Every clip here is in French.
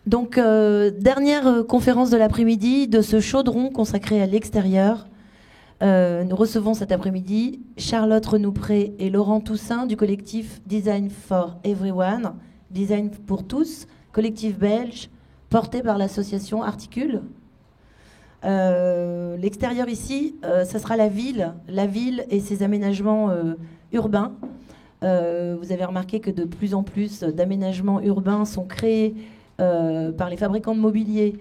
Donc, dernière conférence de l'après-midi de ce chaudron consacré à l'extérieur. Nous recevons cet après-midi Charlotte Renoupré et Laurent Toussaint du collectif Design for Everyone, Design pour tous, collectif belge porté par l'association Articule. L'extérieur ici, ça sera la ville et ses aménagements urbains. Vous avez remarqué que de plus en plus d'aménagements urbains sont créés par les fabricants de mobilier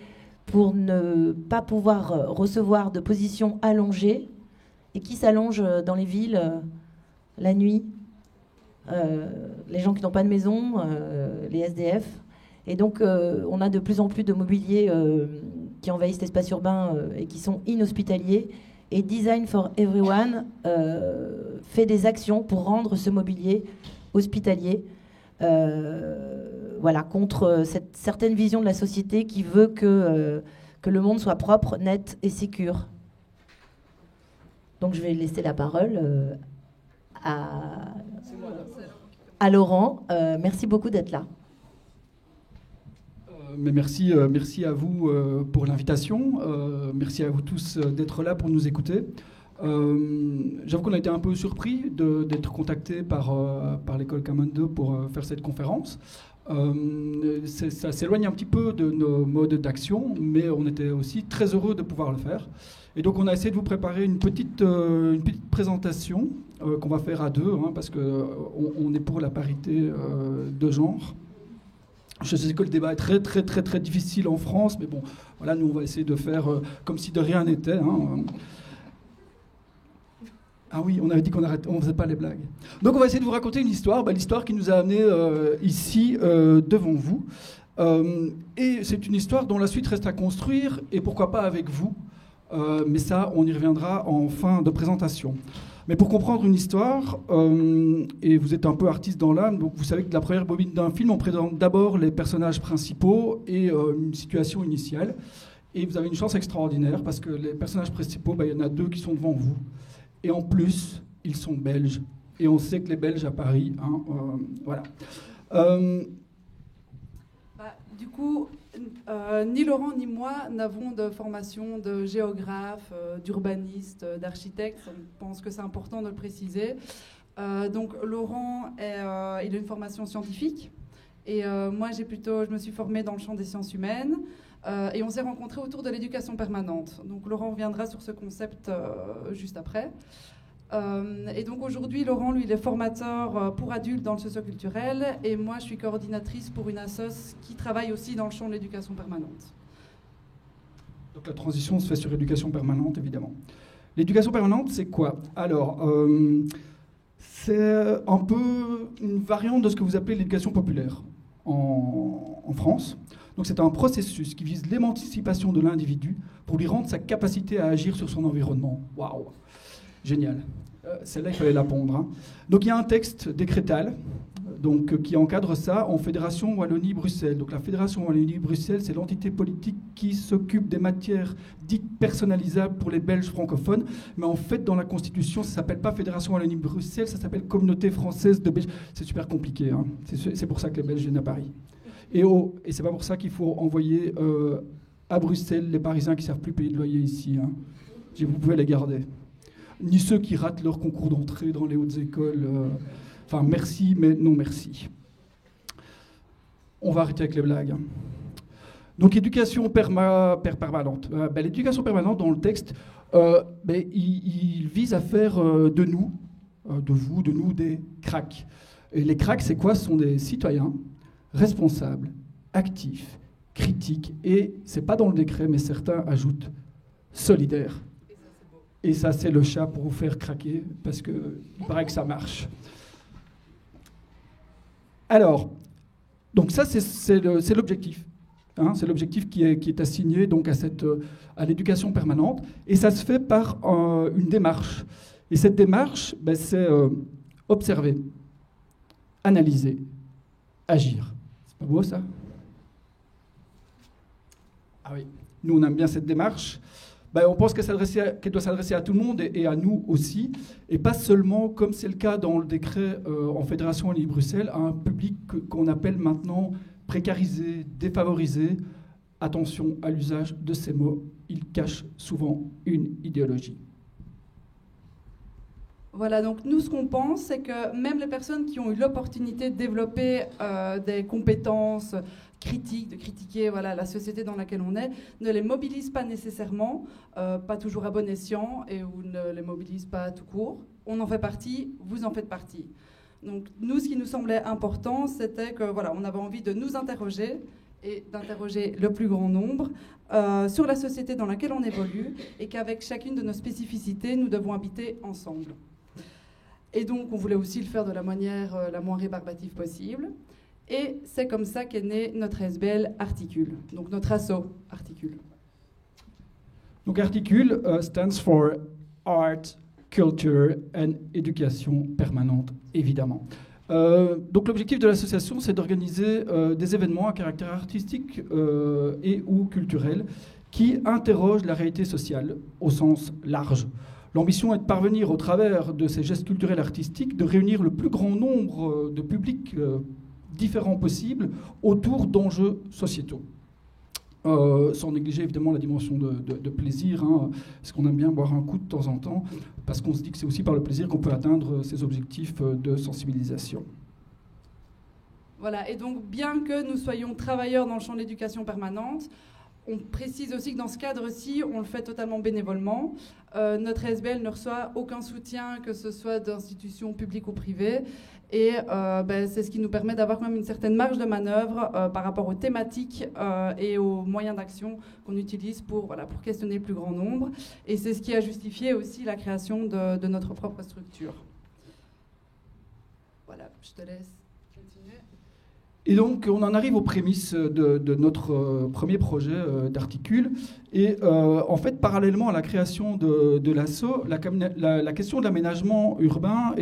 pour ne pas pouvoir recevoir de positions allongées et qui s'allongent dans les villes la nuit. Les gens qui n'ont pas de maison, les SDF. Et donc, on a de plus en plus de mobilier qui envahissent l'espace urbain et qui sont inhospitaliers. Et Design for Everyone fait des actions pour rendre ce mobilier hospitalier. Voilà, contre cette certaine vision de la société qui veut que le monde soit propre, net et sécure. Donc je vais laisser la parole à Laurent. Merci beaucoup d'être là. Mais merci à vous pour l'invitation. Merci à vous tous d'être là pour nous écouter. J'avoue qu'on a été un peu surpris d'être contactés par l'école Common 2 pour faire cette conférence. Ça s'éloigne un petit peu de nos modes d'action, mais on était aussi très heureux de pouvoir le faire. Et donc on a essayé de vous préparer une petite présentation qu'on va faire à deux, parce qu'on est pour la parité de genre. Je sais que le débat est très très très très difficile en France, mais bon, voilà, nous on va essayer de faire comme si de rien n'était. Ah oui, on avait dit qu'on ne faisait pas les blagues. Donc on va essayer de vous raconter une histoire, l'histoire qui nous a amenés ici devant vous. Et c'est une histoire dont la suite reste à construire, et pourquoi pas avec vous. Mais ça, on y reviendra en fin de présentation. Mais pour comprendre une histoire, et vous êtes un peu artiste dans l'âme, donc vous savez que de la première bobine d'un film, on présente d'abord les personnages principaux et une situation initiale. Et vous avez une chance extraordinaire, parce que les personnages principaux, il y en a deux qui sont devant vous. Et en plus, ils sont belges. Et on sait que les Belges à Paris, voilà. Du coup, ni Laurent ni moi n'avons de formation de géographe, d'urbaniste, d'architecte. On pense que c'est important de le préciser. Donc Laurent, il a une formation scientifique. Et moi, je me suis formée dans le champ des sciences humaines. Et on s'est rencontrés autour de l'éducation permanente. Donc Laurent reviendra sur ce concept juste après. Et donc aujourd'hui, Laurent, lui, il est formateur pour adultes dans le socioculturel, et moi, je suis coordinatrice pour une assoce qui travaille aussi dans le champ de l'éducation permanente. Donc la transition se fait sur l'éducation permanente, évidemment. L'éducation permanente, c'est quoi? Alors, c'est un peu une variante de ce que vous appelez l'éducation populaire en France. Donc c'est un processus qui vise l'émancipation de l'individu pour lui rendre sa capacité à agir sur son environnement. Waouh! Génial. Celle-là, il fallait la pondre. Donc il y a un texte décrétal qui encadre ça en Fédération Wallonie-Bruxelles. Donc la Fédération Wallonie-Bruxelles, c'est l'entité politique qui s'occupe des matières dites personnalisables pour les Belges francophones. Mais en fait, dans la Constitution, ça ne s'appelle pas Fédération Wallonie-Bruxelles, ça s'appelle Communauté française de Belgique. C'est super compliqué. C'est pour ça que les Belges viennent à Paris. Et c'est pas pour ça qu'il faut envoyer à Bruxelles les Parisiens qui ne savent plus payer de loyer ici. Vous pouvez les garder. Ni ceux qui ratent leur concours d'entrée dans les hautes écoles. Enfin, merci, mais non merci. On va arrêter avec les blagues. Donc, éducation permanente. L'éducation permanente, dans le texte, il vise à faire de nous, de nous, des cracks. Et les cracks, c'est quoi? Ce sont des citoyens responsables, actifs, critiques, et c'est pas dans le décret, mais certains ajoutent solidaires. Et ça, c'est le chat pour vous faire craquer, parce qu'il paraît que ça marche. Alors, donc ça, c'est l'objectif. C'est l'objectif qui est assigné donc, à l'éducation permanente. Et ça se fait par une démarche. Et cette démarche, c'est observer, analyser, agir. C'est pas beau, ça? Ah oui, nous, on aime bien cette démarche. On pense qu'elle doit s'adresser à tout le monde et à nous aussi, et pas seulement, comme c'est le cas dans le décret en Fédération Wallonie-Bruxelles, à un public qu'on appelle maintenant précarisés, défavorisés. Attention à l'usage de ces mots, ils cachent souvent une idéologie. Voilà, donc nous, ce qu'on pense, c'est que même les personnes qui ont eu l'opportunité de développer des compétences critiques, de critiquer voilà, la société dans laquelle on est, ne les mobilisent pas nécessairement, pas toujours à bon escient, ou ne les mobilisent pas tout court. On en fait partie, vous en faites partie. Donc nous, ce qui nous semblait important, c'était que voilà, on avait envie de nous interroger et d'interroger le plus grand nombre sur la société dans laquelle on évolue et qu'avec chacune de nos spécificités, nous devons habiter ensemble. Et donc, on voulait aussi le faire de la manière la moins rébarbative possible. Et c'est comme ça qu'est né notre SBL Articule, donc notre asso Articule. Donc Articule stands for Art, Culture and Éducation permanente, évidemment. Donc l'objectif de l'association, c'est d'organiser des événements à caractère artistique et ou culturel qui interrogent la réalité sociale au sens large. L'ambition est de parvenir, au travers de ces gestes culturels artistiques, de réunir le plus grand nombre de publics différents possibles autour d'enjeux sociétaux. Sans négliger évidemment la dimension de plaisir, hein, parce qu'on aime bien boire un coup de temps en temps, parce qu'on se dit que c'est aussi par le plaisir qu'on peut atteindre ces objectifs de sensibilisation. Voilà, et donc bien que nous soyons travailleurs dans le champ de l'éducation permanente, on précise aussi que dans ce cadre-ci, on le fait totalement bénévolement. Notre SBL ne reçoit aucun soutien, que ce soit d'institutions publiques ou privées. Et c'est ce qui nous permet d'avoir quand même une certaine marge de manœuvre par rapport aux thématiques et aux moyens d'action qu'on utilise pour questionner le plus grand nombre. Et c'est ce qui a justifié aussi la création de notre propre structure. Voilà, je te laisse continuer. Et donc, on en arrive aux prémices de notre premier projet d'Articule. Et en fait, parallèlement à la création de l'asso, la question de l'aménagement urbain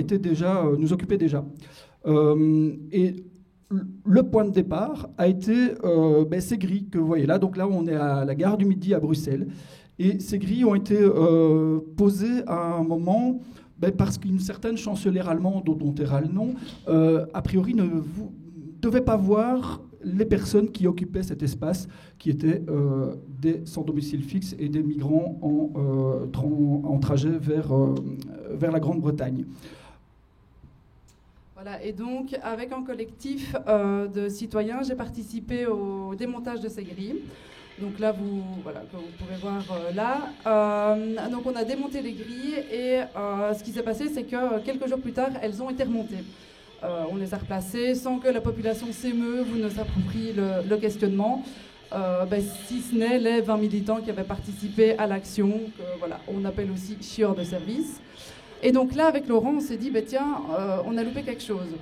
nous occupait déjà. Et le point de départ a été ces grilles que vous voyez là. Donc là, on est à la gare du Midi à Bruxelles. Et ces grilles ont été posées à un moment... parce qu'une certaine chancelière allemande, dont on taira le nom, a priori ne devait pas voir les personnes qui occupaient cet espace, qui étaient des sans domicile fixe et des migrants en trajet vers la Grande-Bretagne. Voilà, et donc avec un collectif de citoyens, j'ai participé au démontage de ces grilles. Donc là, que vous pouvez voir là. Donc on a démonté les grilles et ce qui s'est passé, c'est que quelques jours plus tard, elles ont été remontées. On les a replacées sans que la population s'émeuve ou ne s'approprie le questionnement, si ce n'est les 20 militants qui avaient participé à l'action, on appelle aussi chieurs de service. Et donc là, avec Laurent, on s'est dit, on a loupé quelque chose.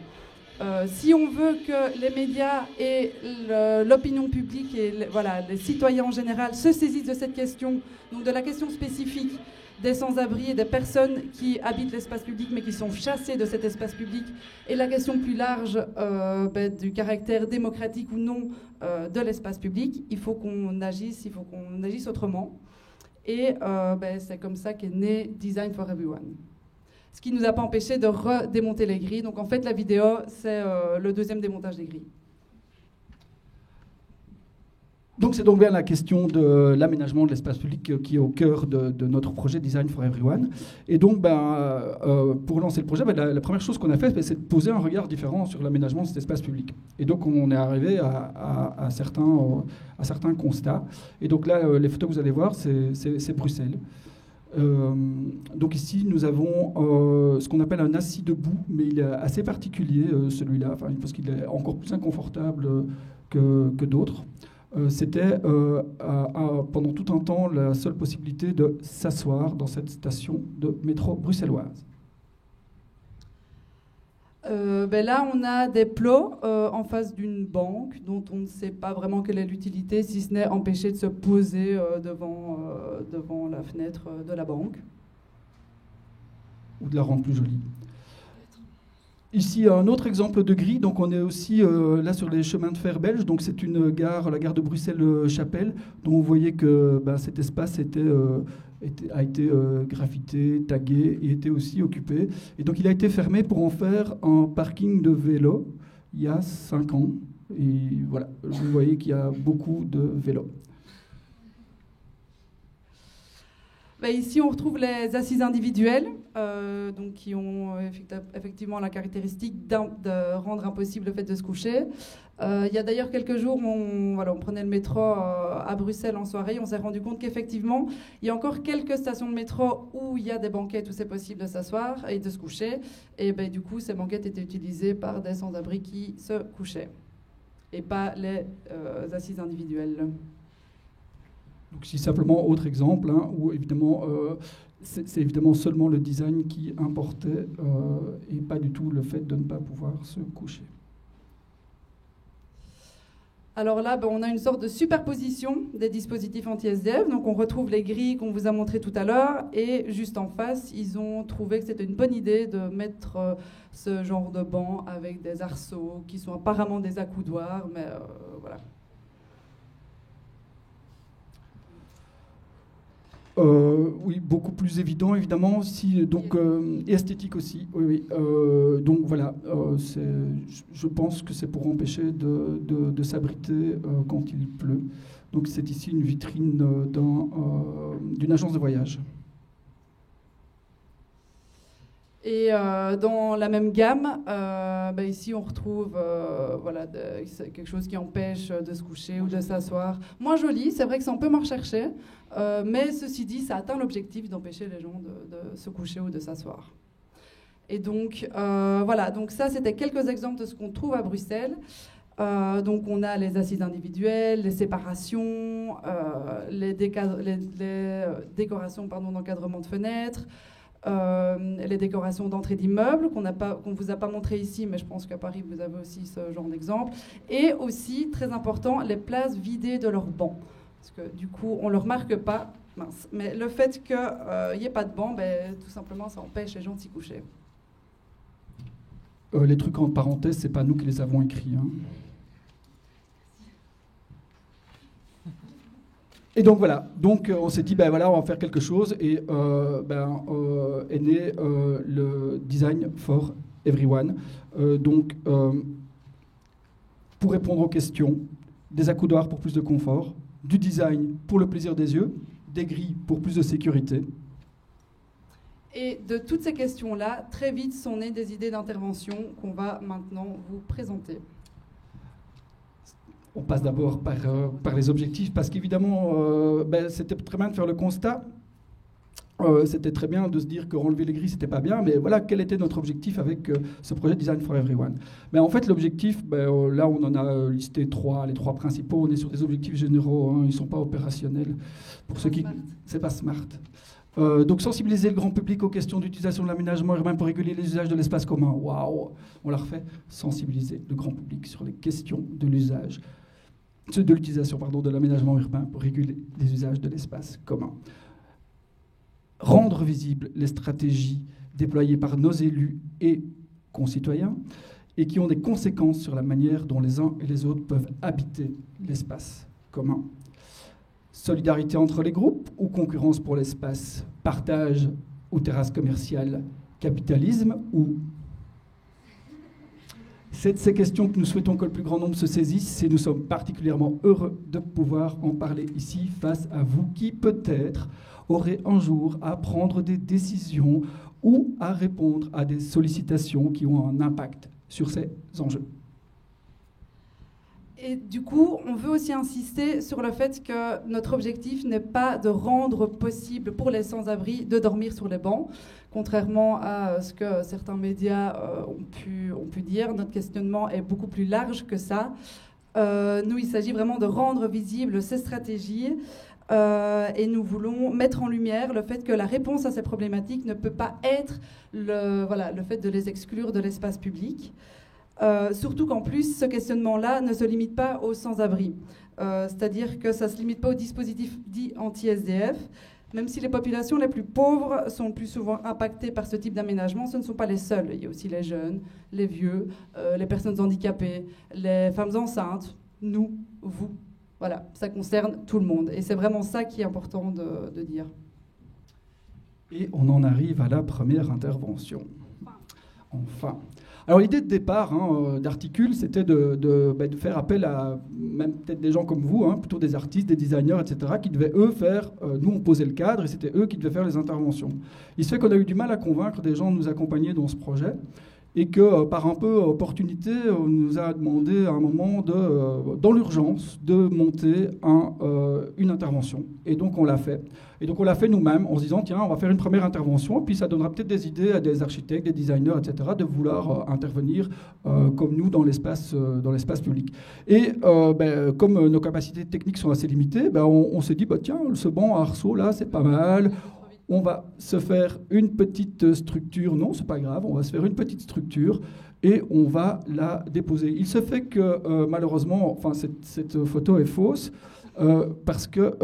Si on veut que les médias et l'opinion publique et les citoyens en général se saisissent de cette question, donc de la question spécifique des sans-abri et des personnes qui habitent l'espace public mais qui sont chassées de cet espace public, et la question plus large du caractère démocratique ou non de l'espace public, il faut qu'on agisse autrement. Et c'est comme ça qu'est né Design for Everyone. Ce qui ne nous a pas empêché de redémonter les grilles. Donc en fait, la vidéo, c'est le deuxième démontage des grilles. Donc c'est donc bien la question de l'aménagement de l'espace public qui est au cœur de notre projet Design for Everyone. Et donc, pour lancer le projet, la première chose qu'on a fait, c'est de poser un regard différent sur l'aménagement de cet espace public. Et donc on est arrivé à certains constats. Et donc là, les photos que vous allez voir, c'est Bruxelles. Donc ici, nous avons ce qu'on appelle un assis debout, mais il est assez particulier, celui-là, parce qu'il est encore plus inconfortable que d'autres. C'était pendant tout un temps la seule possibilité de s'asseoir dans cette station de métro bruxelloise. Là, on a des plots en face d'une banque dont on ne sait pas vraiment quelle est l'utilité, si ce n'est empêcher de se poser devant la fenêtre de la banque. Ou de la rendre plus jolie. Ici, un autre exemple de grille. Donc, on est aussi là sur les chemins de fer belges. Donc, c'est une gare, la gare de Bruxelles-Chapelle, dont vous voyez que cet espace a été graffité, tagué et était aussi occupé. Et donc, il a été fermé pour en faire un parking de vélo il y a 5 ans. Et voilà, vous voyez qu'il y a beaucoup de vélos. Ici, on retrouve les assises individuelles, donc qui ont effectivement la caractéristique de rendre impossible le fait de se coucher. Il y a d'ailleurs quelques jours, on prenait le métro à Bruxelles en soirée, on s'est rendu compte qu'effectivement, il y a encore quelques stations de métro où il y a des banquettes où c'est possible de s'asseoir et de se coucher. Et du coup, ces banquettes étaient utilisées par des sans-abri qui se couchaient, et pas les assises individuelles. Donc, si simplement, autre exemple, hein, où évidemment, c'est évidemment seulement le design qui importait et pas du tout le fait de ne pas pouvoir se coucher. Alors là, on a une sorte de superposition des dispositifs anti-SDF. Donc on retrouve les grilles qu'on vous a montrées tout à l'heure, et juste en face, ils ont trouvé que c'était une bonne idée de mettre ce genre de bancs avec des arceaux qui sont apparemment des accoudoirs, mais voilà. Oui, beaucoup plus évident, évidemment, donc, et esthétique aussi. Oui. Donc voilà, je pense que c'est pour empêcher de s'abriter quand il pleut. Donc c'est ici une vitrine d'une agence de voyage. Et dans la même gamme, ici on retrouve quelque chose qui empêche de se coucher ou de s'asseoir. Moins joli, c'est vrai que c'est un peu moins recherché, mais ceci dit, ça atteint l'objectif d'empêcher les gens de se coucher ou de s'asseoir. Et donc, donc ça c'était quelques exemples de ce qu'on trouve à Bruxelles. Donc on a les assises individuelles, les séparations, les décorations d'encadrement de fenêtres, les décorations d'entrée d'immeubles qu'on ne vous a pas montré ici, mais je pense qu'à Paris vous avez aussi ce genre d'exemple, et aussi, très important, les places vidées de leurs bancs, parce que du coup on ne le remarque pas, mais le fait qu'il n'y ait pas de banc, tout simplement ça empêche les gens de s'y coucher. Les trucs en parenthèse, c'est pas nous qui les avons écrits, hein. Et donc voilà, on s'est dit, on va faire quelque chose, et est né le Design for Everyone. Pour répondre aux questions, des accoudoirs pour plus de confort, du design pour le plaisir des yeux, des grilles pour plus de sécurité. Et de toutes ces questions-là, très vite sont nées des idées d'intervention qu'on va maintenant vous présenter. On passe d'abord par les objectifs, parce qu'évidemment, c'était très bien de faire le constat. C'était très bien de se dire que enlever les grilles, c'était pas bien, mais voilà, quel était notre objectif avec ce projet Design for Everyone. Mais en fait, l'objectif, là, on en a listé les trois principaux. On est sur des objectifs généraux, hein, ils ne sont pas opérationnels. Pour ceux qui... C'est pas smart. Donc sensibiliser le grand public aux questions d'utilisation de l'aménagement urbain pour réguler les usages de l'espace commun. Waouh, on l'a refait. Sensibiliser le grand public sur les questions de l'utilisation de l'aménagement urbain pour réguler les usages de l'espace commun. Rendre visibles les stratégies déployées par nos élus et concitoyens et qui ont des conséquences sur la manière dont les uns et les autres peuvent habiter l'espace commun. Solidarité entre les groupes ou concurrence pour l'espace, partage ou terrasse commerciale, capitalisme ou... C'est de ces questions que nous souhaitons que le plus grand nombre se saisisse, et nous sommes particulièrement heureux de pouvoir en parler ici face à vous qui peut-être aurez un jour à prendre des décisions ou à répondre à des sollicitations qui ont un impact sur ces enjeux. Et du coup, on veut aussi insister sur le fait que notre objectif n'est pas de rendre possible pour les sans-abri de dormir sur les bancs. Contrairement à ce que certains médias ont pu dire, notre questionnement est beaucoup plus large que ça. Nous, il s'agit vraiment de rendre visibles ces stratégies et nous voulons mettre en lumière le fait que la réponse à ces problématiques ne peut pas être le fait de les exclure de l'espace public. Surtout qu'en plus, ce questionnement-là ne se limite pas aux sans-abri. C'est-à-dire que ça ne se limite pas aux dispositifs dits anti-SDF. Même si les populations les plus pauvres sont plus souvent impactées par ce type d'aménagement, ce ne sont pas les seuls. Il y a aussi les jeunes, les vieux, les personnes handicapées, les femmes enceintes, nous, vous. Voilà, ça concerne tout le monde. Et c'est vraiment ça qui est important de dire. Et on en arrive à la première intervention. Enfin. Alors l'idée de départ d'Articule, c'était de faire appel à même peut-être des gens comme vous, plutôt des artistes, des designers, etc., qui devaient eux faire, nous on posait le cadre et c'était eux qui devaient faire les interventions. Il se fait qu'on a eu du mal à convaincre des gens de nous accompagner dans ce projet et que par un peu opportunité, on nous a demandé à un moment, dans l'urgence, de monter une intervention. Et donc on l'a fait. Et donc on l'a fait nous-mêmes en se disant, tiens, on va faire une première intervention, et puis ça donnera peut-être des idées à des architectes, des designers, etc., de vouloir intervenir comme nous dans l'espace public. Et comme nos capacités techniques sont assez limitées, on s'est dit, tiens, ce banc à arceaux, là, c'est pas mal. On va se faire une petite structure. Non, c'est pas grave, on va se faire une petite structure et on va la déposer. Il se fait que malheureusement, cette photo est fausse parce que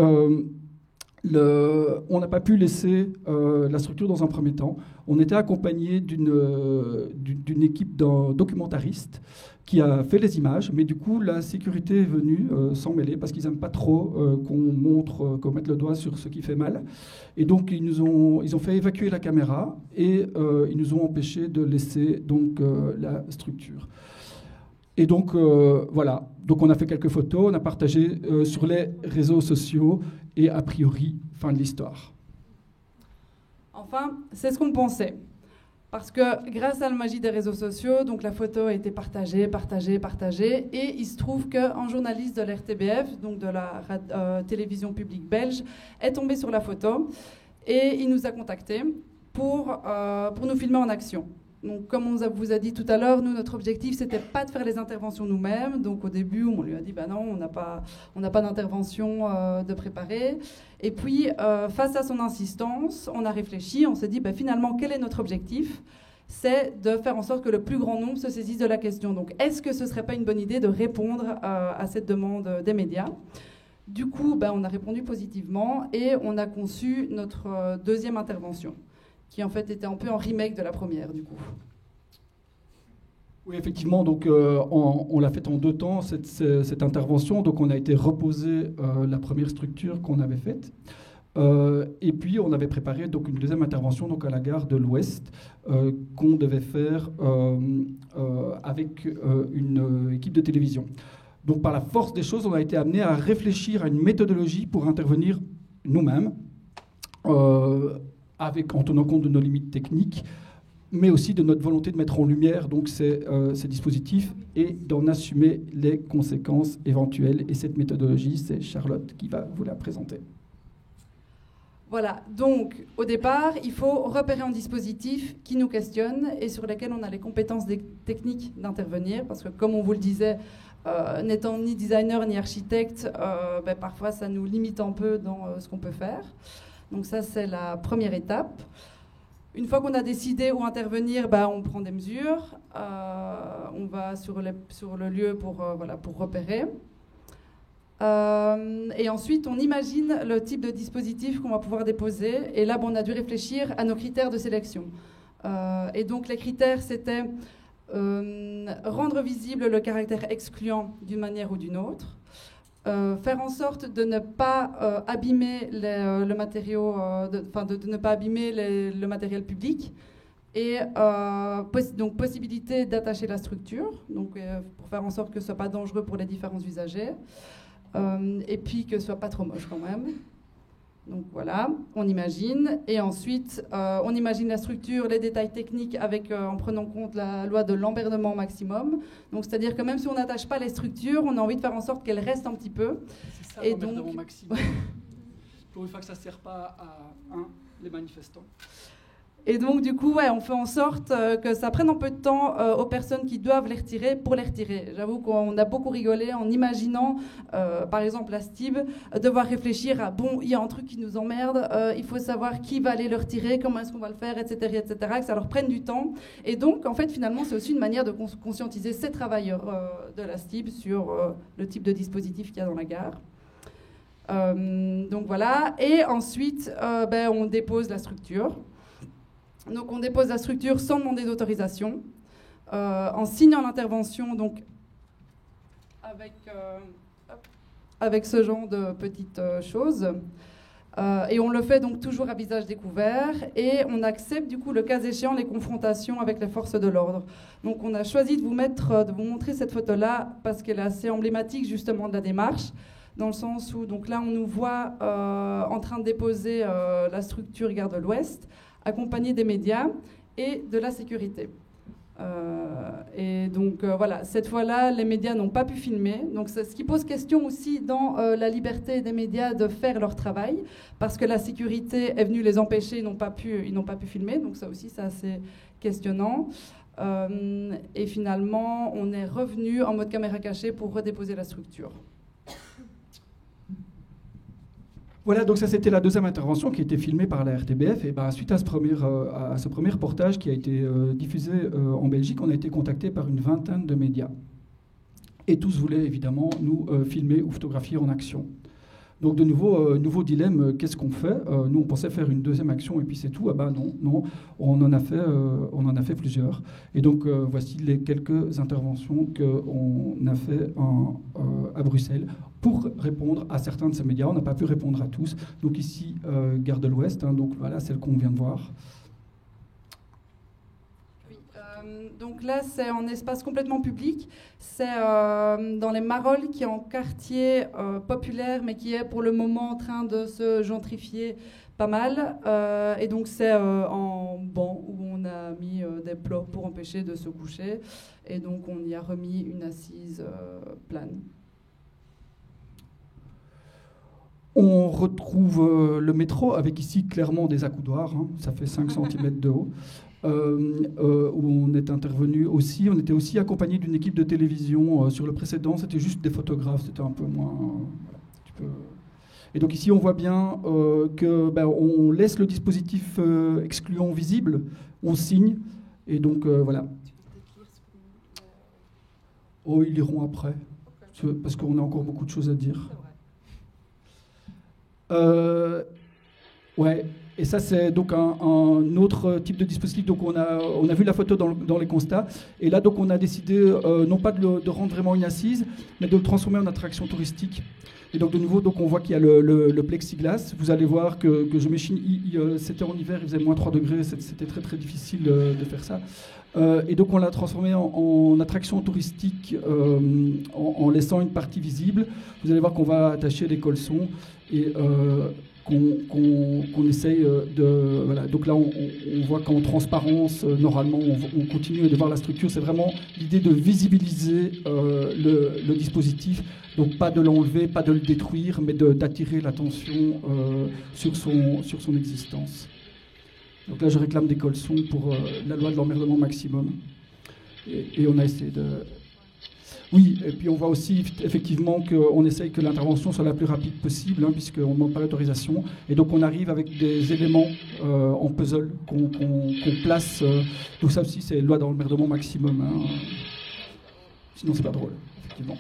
on n'a pas pu laisser la structure dans un premier temps. On était accompagné d'une équipe d'un documentariste qui a fait les images, mais du coup la sécurité est venue s'en mêler parce qu'ils n'aiment pas trop qu'on mette le doigt sur ce qui fait mal. Et donc ils ont fait évacuer la caméra et ils nous ont empêché de laisser donc la structure. Et donc voilà, donc on a fait quelques photos, on a partagé sur les réseaux sociaux et a priori, fin de l'histoire. Enfin, c'est ce qu'on pensait. Parce que grâce à la magie des réseaux sociaux, donc la photo a été partagée, et il se trouve qu'un journaliste de l'RTBF, donc de la télévision publique belge, est tombé sur la photo et il nous a contactés pour nous filmer en action. Donc, comme on vous a dit tout à l'heure, nous, notre objectif, c'était pas de faire les interventions nous-mêmes. Donc, au début, on lui a dit, non, on n'a pas d'intervention de préparer. Et puis, face à son insistance, on a réfléchi, on s'est dit, finalement, quel est notre objectif ? C'est de faire en sorte que le plus grand nombre se saisisse de la question. Donc, est-ce que ce serait pas une bonne idée de répondre à cette demande des médias ? Du coup, on a répondu positivement et on a conçu notre deuxième intervention, qui en fait était un peu en remake de la première, du coup. Oui, effectivement, donc on l'a fait en 2 temps, cette intervention. Donc on a été reposer la première structure qu'on avait faite. Et puis on avait préparé donc une deuxième intervention donc à la gare de l'Ouest qu'on devait faire avec une équipe de télévision. Donc par la force des choses, on a été amené à réfléchir à une méthodologie pour intervenir nous-mêmes, en tenant compte de nos limites techniques, mais aussi de notre volonté de mettre en lumière donc, ces dispositifs et d'en assumer les conséquences éventuelles. Et cette méthodologie, c'est Charlotte qui va vous la présenter. Voilà, donc au départ, il faut repérer un dispositif qui nous questionne et sur lequel on a les compétences techniques d'intervenir, parce que comme on vous le disait, n'étant ni designer ni architecte, parfois ça nous limite un peu dans ce qu'on peut faire. Donc ça, c'est la première étape. Une fois qu'on a décidé où intervenir, on prend des mesures, on va sur le lieu pour repérer. Et ensuite, on imagine le type de dispositif qu'on va pouvoir déposer. Et là, on a dû réfléchir à nos critères de sélection. Et donc, les critères, c'était rendre visible le caractère excluant d'une manière ou d'une autre, faire en sorte de ne pas abîmer le matériau, de ne pas abîmer le matériel public, et donc possibilité d'attacher la structure, donc pour faire en sorte que ce soit pas dangereux pour les différents usagers, et puis que ce soit pas trop moche quand même. Donc voilà, on imagine, et ensuite on imagine la structure, les détails techniques en prenant en compte la loi de l'emmerdement maximum. Donc c'est-à-dire que même si on n'attache pas les structures, on a envie de faire en sorte qu'elles restent un petit peu. C'est ça, l'emmerdement maximum. Pour une fois que ça ne sert pas à les manifestants. Et donc, du coup, on fait en sorte que ça prenne un peu de temps aux personnes qui doivent les retirer pour les retirer. J'avoue qu'on a beaucoup rigolé en imaginant, par exemple, la STIB, devoir réfléchir à, il y a un truc qui nous emmerde, il faut savoir qui va aller le retirer, comment est-ce qu'on va le faire, etc., que ça leur prenne du temps. Et donc, en fait, finalement, c'est aussi une manière de conscientiser ces travailleurs de la STIB sur le type de dispositif qu'il y a dans la gare. Donc, voilà. Et ensuite, on dépose la structure. Donc on dépose la structure sans demander d'autorisation, en signant l'intervention, donc avec ce genre de petites choses. Et on le fait donc toujours à visage découvert et on accepte du coup le cas échéant les confrontations avec les forces de l'ordre. Donc on a choisi de vous montrer cette photo-là parce qu'elle est assez emblématique justement de la démarche, dans le sens où donc là on nous voit en train de déposer la structure Gare de l'Ouest, accompagnée des médias et de la sécurité. Et donc voilà, cette fois-là, les médias n'ont pas pu filmer. Donc c'est ce qui pose question aussi dans la liberté des médias de faire leur travail, parce que la sécurité est venue les empêcher, ils n'ont pas pu filmer. Donc ça aussi, c'est assez questionnant. Et finalement, on est revenu en mode caméra cachée pour redéposer la structure. Voilà, donc ça c'était la deuxième intervention qui a été filmée par la RTBF. Et ben, suite à ce premier reportage qui a été diffusé en Belgique, on a été contacté par une vingtaine de médias. Et tous voulaient évidemment nous filmer ou photographier en action. Donc de nouveau dilemme, qu'est-ce qu'on fait? Nous on pensait faire une deuxième action et puis c'est tout. Ah ben non, on en a fait plusieurs. Et donc voici les quelques interventions qu'on a fait à Bruxelles pour répondre à certains de ces médias. On n'a pas pu répondre à tous. Donc ici, Gare de l'Ouest, hein, donc voilà, celle qu'on vient de voir. Donc là, c'est en espace complètement public. C'est dans les Marolles, qui est en quartier populaire, mais qui est pour le moment en train de se gentrifier pas mal. Et donc c'est en banc où on a mis des plots pour empêcher de se coucher. Et donc on y a remis une assise plane. On retrouve le métro avec ici clairement des accoudoirs, hein, ça fait 5 cm de haut. Où on est intervenu aussi. On était aussi accompagné d'une équipe de télévision. Sur le précédent, c'était juste des photographes, c'était un peu moins... Et donc ici, on voit bien on laisse le dispositif excluant visible, on signe, et donc voilà. Oh, ils liront après, parce qu'on a encore beaucoup de choses à dire. Ouais. Et ça, c'est donc un autre type de dispositif. Donc, on a vu la photo dans les constats. Et là, donc, on a décidé non pas de rendre vraiment une assise, mais de le transformer en attraction touristique. Et donc, de nouveau, donc, on voit qu'il y a le plexiglas. Vous allez voir que je m'échine. C'était en hiver, il faisait moins 3 degrés. C'était très, très difficile de faire ça. Et donc, on l'a transformé en attraction touristique en laissant une partie visible. Vous allez voir qu'on va attacher des colsons et... qu'on essaye de... Voilà. Donc là, on voit qu'en transparence, normalement, on continue de voir la structure. C'est vraiment l'idée de visibiliser le dispositif. Donc pas de l'enlever, pas de le détruire, mais d'attirer l'attention sur son existence. Donc là, je réclame des colsons pour la loi de l'emmerdement maximum. Et on a essayé de... Oui, et puis on voit aussi effectivement qu'on essaye que l'intervention soit la plus rapide possible, hein, puisqu'on ne demande pas l'autorisation. Et donc on arrive avec des éléments en puzzle qu'on place. Donc ça aussi, c'est loi d'emmerdement maximum. Hein. Sinon, c'est pas drôle, effectivement.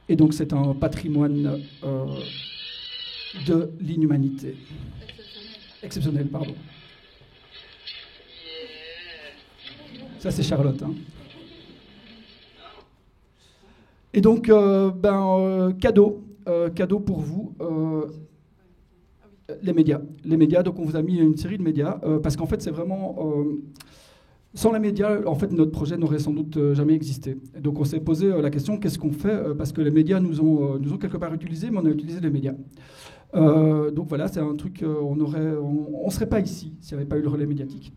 Et donc c'est un patrimoine de l'inhumanité. Exceptionnel, pardon. Ça, c'est Charlotte. Hein. Et donc, cadeau pour vous, les médias. Les médias, donc on vous a mis une série de médias, parce qu'en fait, c'est vraiment... sans les médias, en fait, notre projet n'aurait sans doute jamais existé. Et donc, on s'est posé la question, qu'est-ce qu'on fait? Parce que les médias nous ont quelque part utilisés, mais on a utilisé les médias. Donc voilà, c'est un truc, on ne serait pas ici s'il n'y avait pas eu le relais médiatique,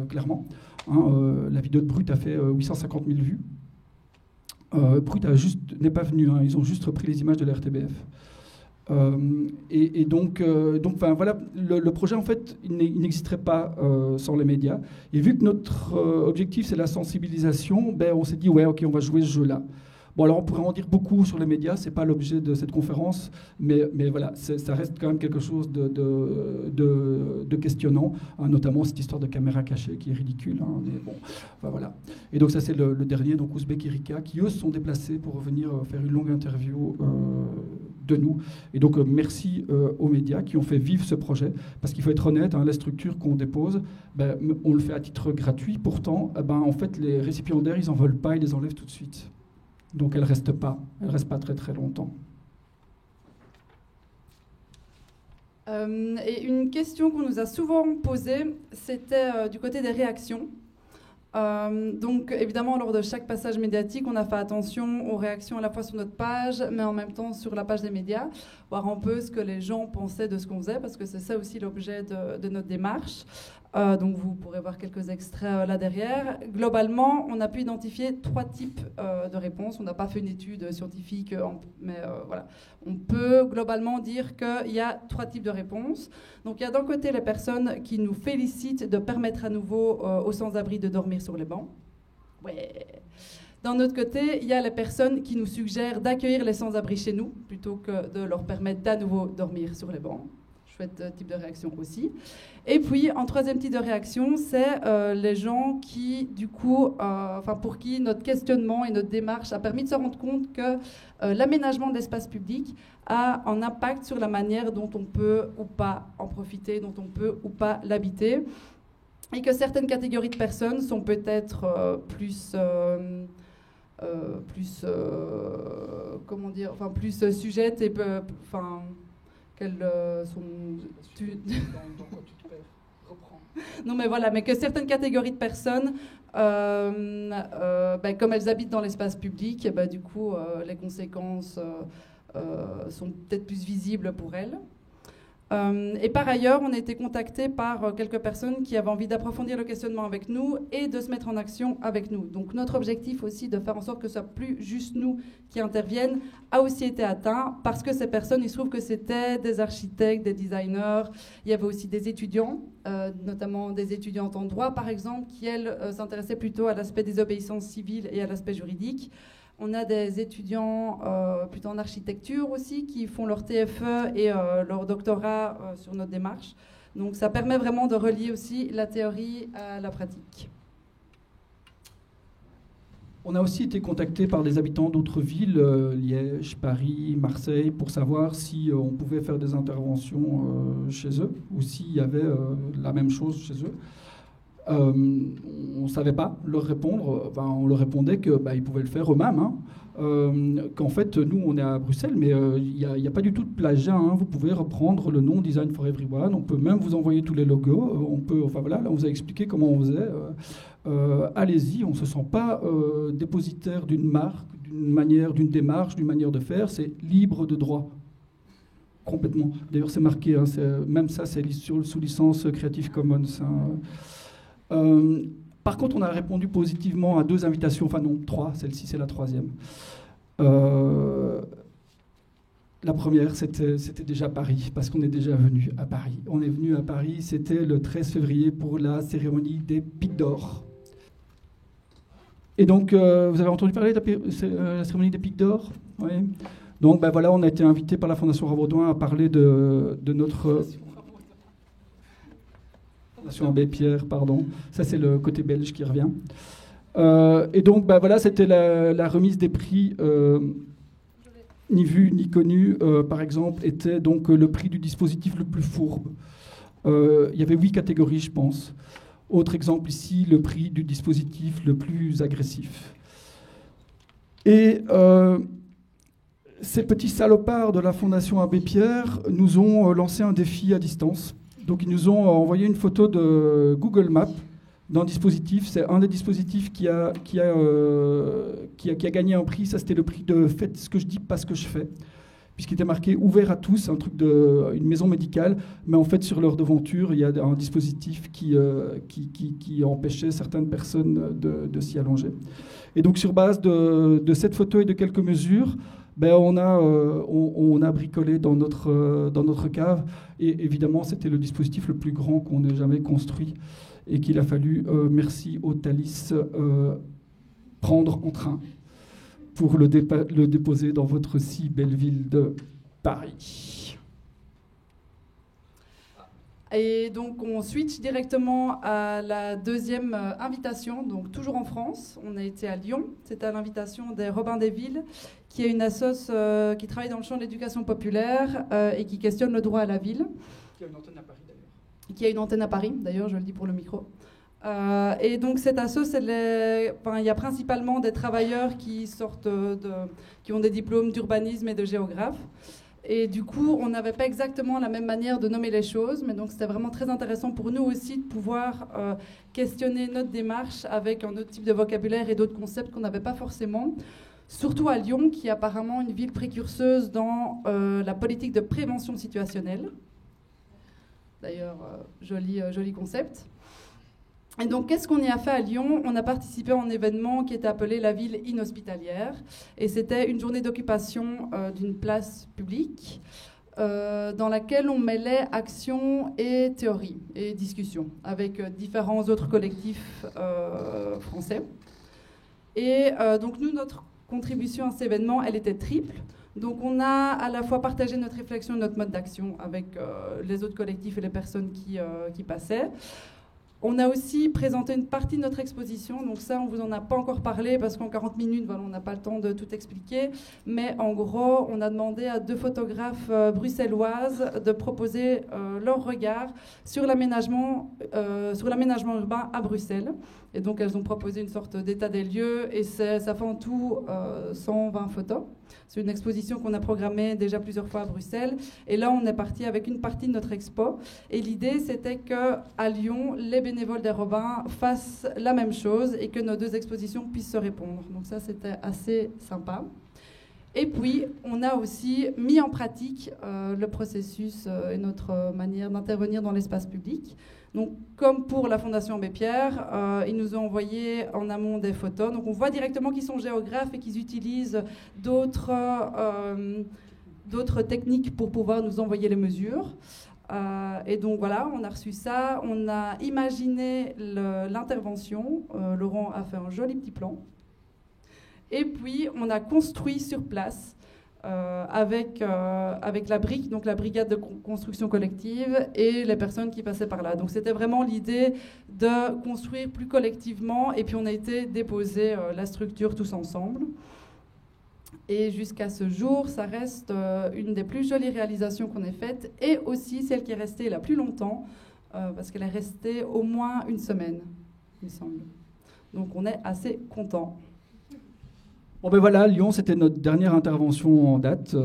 clairement. Hein, la vidéo de Brut a fait 850 000 vues. Brut n'est pas venu, hein, ils ont juste repris les images de la RTBF. Donc voilà, le projet en fait, il n'existerait pas sans les médias. Et vu que notre objectif c'est la sensibilisation, on s'est dit ouais, ok, on va jouer ce jeu-là. Bon, alors on pourrait en dire beaucoup sur les médias, c'est pas l'objet de cette conférence, mais voilà, ça reste quand même quelque chose de questionnant, hein, notamment cette histoire de caméra cachée qui est ridicule. Hein, mais bon, voilà. Et donc ça c'est le dernier, donc Ouzbek et Rika, qui eux se sont déplacés pour venir faire une longue interview de nous. Et donc, merci aux médias qui ont fait vivre ce projet. Parce qu'il faut être honnête, hein, les structures qu'on dépose, on le fait à titre gratuit. Pourtant, en fait, les récipiendaires, ils n'en veulent pas, ils les enlèvent tout de suite. Donc, elles ne restent pas très très longtemps. Et une question qu'on nous a souvent posée, c'était du côté des réactions. Donc évidemment, lors de chaque passage médiatique, on a fait attention aux réactions à la fois sur notre page, mais en même temps sur la page des médias, voir un peu ce que les gens pensaient de ce qu'on faisait, parce que c'est ça aussi l'objet de notre démarche. Donc vous pourrez voir quelques extraits là derrière. Globalement, on a pu identifier 3 types de réponses. On n'a pas fait une étude scientifique, mais voilà. On peut globalement dire qu'il y a 3 types de réponses. Donc il y a d'un côté les personnes qui nous félicitent de permettre à nouveau aux sans-abri de dormir sur les bancs. Ouais. D'un autre côté, il y a les personnes qui nous suggèrent d'accueillir les sans-abri chez nous plutôt que de leur permettre d'à nouveau dormir sur les bancs. Chouette type de réaction aussi. Et puis, un 3e type de réaction, c'est les gens qui, du coup, pour qui notre questionnement et notre démarche a permis de se rendre compte que l'aménagement de l'espace public a un impact sur la manière dont on peut ou pas en profiter, dont on peut ou pas l'habiter, et que certaines catégories de personnes sont peut-être plus sujettes et qu'elles sont... Non, mais voilà, mais que certaines catégories de personnes, comme elles habitent dans l'espace public, du coup, les conséquences sont peut-être plus visibles pour elles. Et par ailleurs, on a été contacté par quelques personnes qui avaient envie d'approfondir le questionnement avec nous et de se mettre en action avec nous. Donc notre objectif aussi de faire en sorte que ce soit plus juste nous qui interviennent a aussi été atteint parce que ces personnes, il se trouve que c'était des architectes, des designers, il y avait aussi des étudiants, notamment des étudiantes en droit par exemple, qui elles s'intéressaient plutôt à l'aspect des obéissances civiles et à l'aspect juridique. On a des étudiants plutôt en architecture aussi qui font leur TFE et leur doctorat sur notre démarche. Donc ça permet vraiment de relier aussi la théorie à la pratique. On a aussi été contacté par des habitants d'autres villes, Liège, Paris, Marseille, pour savoir si on pouvait faire des interventions chez eux ou s'il y avait la même chose chez eux. On ne savait pas leur répondre. On leur répondait qu'ils pouvaient le faire eux-mêmes. Hein. Qu'en fait, nous, on est à Bruxelles, mais il n'y a pas du tout de plagiat. Hein. Vous pouvez reprendre le nom Design for Everyone. On peut même vous envoyer tous les logos. Là, on vous a expliqué comment on faisait. Allez-y, on ne se sent pas dépositaire d'une marque, d'une démarche, d'une manière de faire. C'est libre de droit. Complètement. D'ailleurs, c'est marqué. Hein, même ça, c'est sous licence Creative Commons. Hein. Par contre, on a répondu positivement à 2 invitations, enfin non, 3, celle-ci c'est la 3e. La première, c'était déjà Paris, parce qu'on est déjà venu à Paris. On est venu à Paris, c'était le 13 février pour la cérémonie des Pics d'Or. Et donc, vous avez entendu parler de la cérémonie des Pics d'Or ? Oui. Donc, voilà, on a été invité par la Fondation Rabaudouin à parler de notre... Fondation Abbé Pierre, pardon. Ça, c'est le côté belge qui revient. Et donc, voilà, c'était la remise des prix. Ni vu, ni connu, par exemple, était donc le prix du dispositif le plus fourbe. Il y avait 8 catégories, je pense. Autre exemple ici, le prix du dispositif le plus agressif. Et ces petits salopards de la Fondation Abbé Pierre nous ont lancé un défi à distance. Donc ils nous ont envoyé une photo de Google Maps d'un dispositif. C'est un des dispositifs qui a gagné un prix. Ça, c'était le prix de « Faites ce que je dis, pas ce que je fais », puisqu'il était marqué « Ouvert à tous », un truc une maison médicale. Mais en fait, sur leur devanture, il y a un dispositif qui empêchait certaines personnes de s'y allonger. Et donc, sur base de cette photo et de quelques mesures, on a bricolé dans notre cave. Et évidemment, c'était le dispositif le plus grand qu'on ait jamais construit et qu'il a fallu, merci au Thalys, prendre en train pour le déposer dans votre si belle ville de Paris. Et donc on switch directement à la deuxième invitation, donc toujours en France. On a été à Lyon, c'était à l'invitation des Robins des Villes, qui est une assoce qui travaille dans le champ de l'éducation populaire et qui questionne le droit à la ville. Qui a une antenne à Paris d'ailleurs. Qui a une antenne à Paris, d'ailleurs, je le dis pour le micro. Et donc cette assoce, il y a principalement des travailleurs qui qui ont des diplômes d'urbanisme et de géographe. Et du coup, on n'avait pas exactement la même manière de nommer les choses, mais donc c'était vraiment très intéressant pour nous aussi de pouvoir questionner notre démarche avec un autre type de vocabulaire et d'autres concepts qu'on n'avait pas forcément. Surtout à Lyon, qui est apparemment une ville précurseuse dans la politique de prévention situationnelle. D'ailleurs, joli concept. Et donc, qu'est-ce qu'on y a fait à Lyon? On a participé à un événement qui était appelé la ville inhospitalière. Et c'était une journée d'occupation d'une place publique dans laquelle on mêlait action et théorie et discussion avec différents autres collectifs français. Et donc, nous, notre contribution à cet événement, elle était triple. Donc, on a à la fois partagé notre réflexion et notre mode d'action avec les autres collectifs et les personnes qui passaient. On a aussi présenté une partie de notre exposition, donc ça, on ne vous en a pas encore parlé parce qu'en 40 minutes, voilà, on n'a pas le temps de tout expliquer. Mais en gros, on a demandé à 2 photographes bruxelloises de proposer leur regard sur l'aménagement urbain à Bruxelles. Et donc, elles ont proposé une sorte d'état des lieux et ça fait en tout 120 photos. C'est une exposition qu'on a programmée déjà plusieurs fois à Bruxelles. Et là, on est parti avec une partie de notre expo. Et l'idée, c'était qu'à Lyon, les bénévoles des Robins fassent la même chose et que nos 2 expositions puissent se répondre. Donc ça, c'était assez sympa. Et puis, on a aussi mis en pratique le processus et notre manière d'intervenir dans l'espace public. Donc, comme pour la Fondation Abbé Pierre, ils nous ont envoyé en amont des photos. Donc, on voit directement qu'ils sont géographes et qu'ils utilisent d'autres techniques pour pouvoir nous envoyer les mesures. Et donc, voilà, on a reçu ça. On a imaginé l'intervention. Laurent a fait un joli petit plan. Et puis, on a construit sur place avec la BRIC, donc la brigade de construction collective, et les personnes qui passaient par là. Donc, c'était vraiment l'idée de construire plus collectivement, et puis on a été déposer la structure tous ensemble. Et jusqu'à ce jour, ça reste une des plus jolies réalisations qu'on ait faites, et aussi celle qui est restée la plus longtemps, parce qu'elle est restée au moins une semaine, il me semble. Donc, on est assez contents. Bon ben voilà, Lyon, c'était notre dernière intervention en date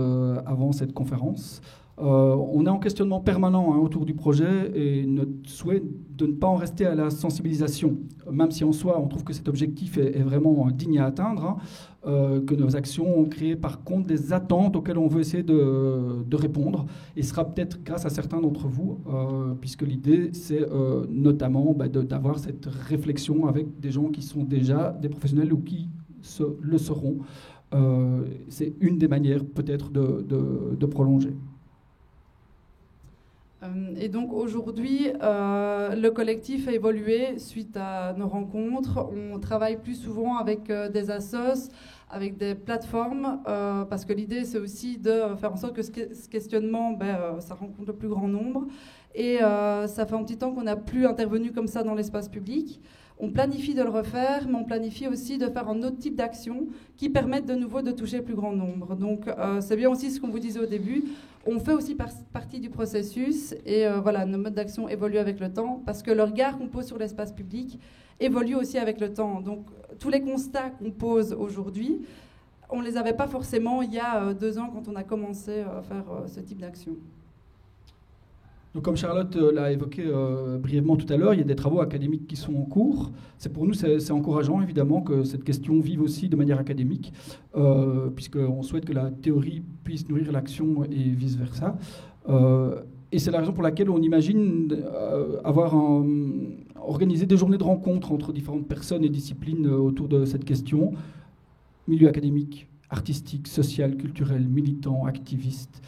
avant cette conférence. On est en questionnement permanent autour du projet et notre souhait de ne pas en rester à la sensibilisation, même si en soi on trouve que cet objectif est vraiment digne à atteindre, que nos actions ont créé par contre des attentes auxquelles on veut essayer de répondre, et ce sera peut-être grâce à certains d'entre vous, puisque l'idée c'est notamment d'avoir cette réflexion avec des gens qui sont déjà des professionnels ou qui le seront. C'est une des manières peut-être de prolonger. Et donc aujourd'hui, le collectif a évolué suite à nos rencontres. On travaille plus souvent avec des assos, avec des plateformes, parce que l'idée c'est aussi de faire en sorte que ce questionnement, ça rencontre le plus grand nombre. Et ça fait un petit temps qu'on n'a plus intervenu comme ça dans l'espace public. On planifie de le refaire, mais on planifie aussi de faire un autre type d'action qui permettent de nouveau de toucher le plus grand nombre. Donc c'est bien aussi ce qu'on vous disait au début. On fait aussi partie du processus et voilà, nos modes d'action évoluent avec le temps parce que le regard qu'on pose sur l'espace public évolue aussi avec le temps. Donc tous les constats qu'on pose aujourd'hui, on ne les avait pas forcément il y a 2 ans quand on a commencé à faire ce type d'action. Donc, comme Charlotte l'a évoqué brièvement tout à l'heure, il y a des travaux académiques qui sont en cours. Pour nous, c'est encourageant, évidemment, que cette question vive aussi de manière académique, puisqu'on souhaite que la théorie puisse nourrir l'action et vice-versa. Et c'est la raison pour laquelle on imagine avoir organisé des journées de rencontres entre différentes personnes et disciplines autour de cette question. Milieu académique, artistique, social, culturel, militant, activiste,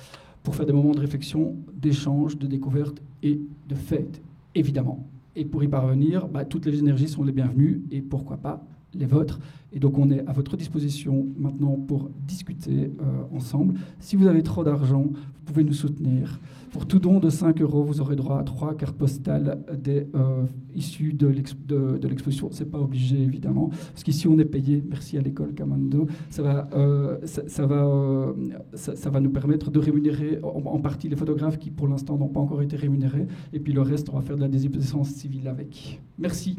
pour faire des moments de réflexion, d'échange, de découverte et de fête, évidemment. Et pour y parvenir, toutes les énergies sont les bienvenues, et pourquoi pas les vôtres. Et donc on est à votre disposition maintenant pour discuter ensemble. Si vous avez trop d'argent, vous pouvez nous soutenir. Pour tout don de 5 €, vous aurez droit à 3 cartes postales issues de l'exposition. Ce n'est pas obligé, évidemment, parce qu'ici, on est payé. Merci à l'école Kamando. Ça va nous permettre de rémunérer en partie les photographes qui, pour l'instant, n'ont pas encore été rémunérés. Et puis le reste, on va faire de la désobéissance civile avec. Merci.